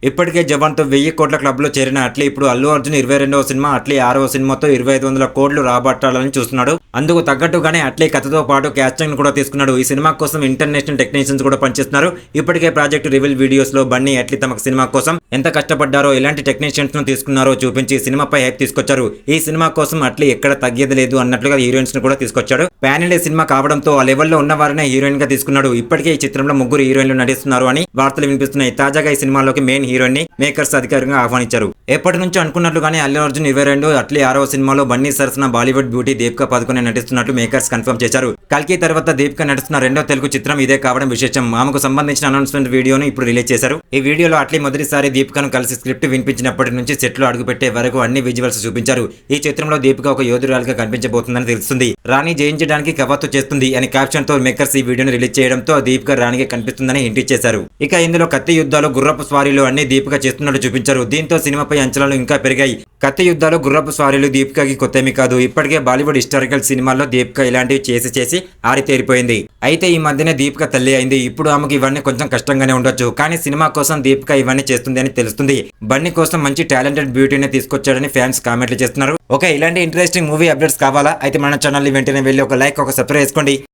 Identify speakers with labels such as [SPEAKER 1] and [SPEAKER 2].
[SPEAKER 1] ఇప్పటికే జవాన్తో 1000 కోట్ల క్లబ్లో చేరిన అట్లీ ఇప్పుడు అల్లు అర్జున్ 22వ సినిమా అట్లీ 6వ సినిమాతో 2500 కోట్లు రాబట్టాలని చూస్తున్నాడు. అందుకు తగ్గట్టుగానే అట్లీ కథతో పాటు క్యాస్టింగ్ కూడా తీసుకున్నాడు. ఈ సినిమా కోసం ఇంటర్నేషనల్ టెక్నీషియన్స్ కూడా పనిచేస్తున్నారు. ఇప్పటికే ప్రాజెక్ట్ రివీల్ వీడియోస్ లో బన్నీ అట్లీ తమ సినిమా కోసం ఎంత కష్టపడ్డారో, ఎలాంటి టెక్నీషియన్స్ ను తీసుకున్నారో చూపించి సినిమాపై హైప్ తీసుకొచ్చారు. ఈ సినిమా కోసం అట్లీ ఎక్కడ తగ్గేది లేదు అన్నట్లుగా హీరోయిన్స్ ను కూడా తీసుకొచ్చాడు. పాన్ ఇండియా సినిమా కావడంతో ఆ లెవెల్లో ఉన్న వారినే హీరోయిన్ గా తీసుకున్నాడు. ఇప్పటికే ఈ చిత్రంలో 3 హీరోయిన్లు నటిస్తున్నారు అని వార్తలు వినిపిస్తున్నాయి. తాజాగా ఈ సినిమాలోకి మెయిన్ హీరోయిన్ ని మేకర్స్ అధికారికంగా ఆహ్వానించారు. ఎప్పటి నుంచి అనుకున్నట్లుగానే అల్లు అర్జున్ 22 అట్లీ 6వ సినిమాలో బన్నీ సరసన బాలీవుడ్ బ్యూటీ దీపికా పదుకొనే నటిస్తున్నట్లు మేకర్స్ కన్ఫర్మ్ చేశారు. కల్కి తర్వాత దీపిక నటిస్తున్న రెండో తెలుగు చిత్రం ఇదే కావడం విశేషం. ఆమెకు సంబంధించిన అనౌన్స్మెంట్ వీడియోను ఇప్పుడు రిలీజ్ చేశారు. ఈ వీడియోలో అట్లీ మొదటిసారి దీపికను కలిసి స్క్రిప్ట్ వినిపించినప్పటి నుంచి సెట్ లో అడుగుపెట్టే వరకు అన్ని విజువల్స్ చూపించారు. ఈ చిత్రంలో దీపిక ఒక యోధురాలుగా కనిపించబోతుందని తెలుస్తుంది. రాణి జయించడానికి కవాతు చేస్తుంది అని క్యాప్షన్ తో మేకర్స్ ఈ వీడియోను రిలీజ్ చేయడంతో దీపిక రాణిగా కనిపిస్తుందని హింట్ ఇచ్చేశారు. ఇక ఇందులో కత్తి యుద్ధాలు, గుర్రపు స్వారీలు అన్ని దీపిక చేస్తున్నట్టు చూపించారు. దీంతో సినిమాపై అంచనాలు ఇంకా పెరిగాయి. కత్తి యుద్ధాలు, గుర్రపు స్వారీలు దీపికకి కొత్తేమీ కాదు. ఇప్పటికే బాలీవుడ్ హిస్టారికల్ సినిమాల్లో దీపిక ఇలాంటివి చేసి ఆరితేరిపోయింది. అయితే ఈ మధ్యనే దీపిక తల్లి అయింది. ఇప్పుడు ఆమెకు ఇవన్నీ కొంచెం కష్టంగానే ఉండొచ్చు. కానీ సినిమా కోసం దీపిక ఇవన్నీ చేస్తుంది అని తెలుస్తుంది. బన్నీ కోసం మంచి టాలెంటెడ్ బ్యూటీని తీసుకొచ్చాడని ఫ్యాన్స్ కామెంట్లు చేస్తున్నారు. ఓకే, ఇలాంటి ఇంట్రెస్టింగ్ మూవీ అప్డేట్స్ కావాలా? అయితే మన ఛానల్ వెంటనే వెళ్ళి ఒక లైక్, ఒక సబ్స్క్రైబ్ చేసుకోండి.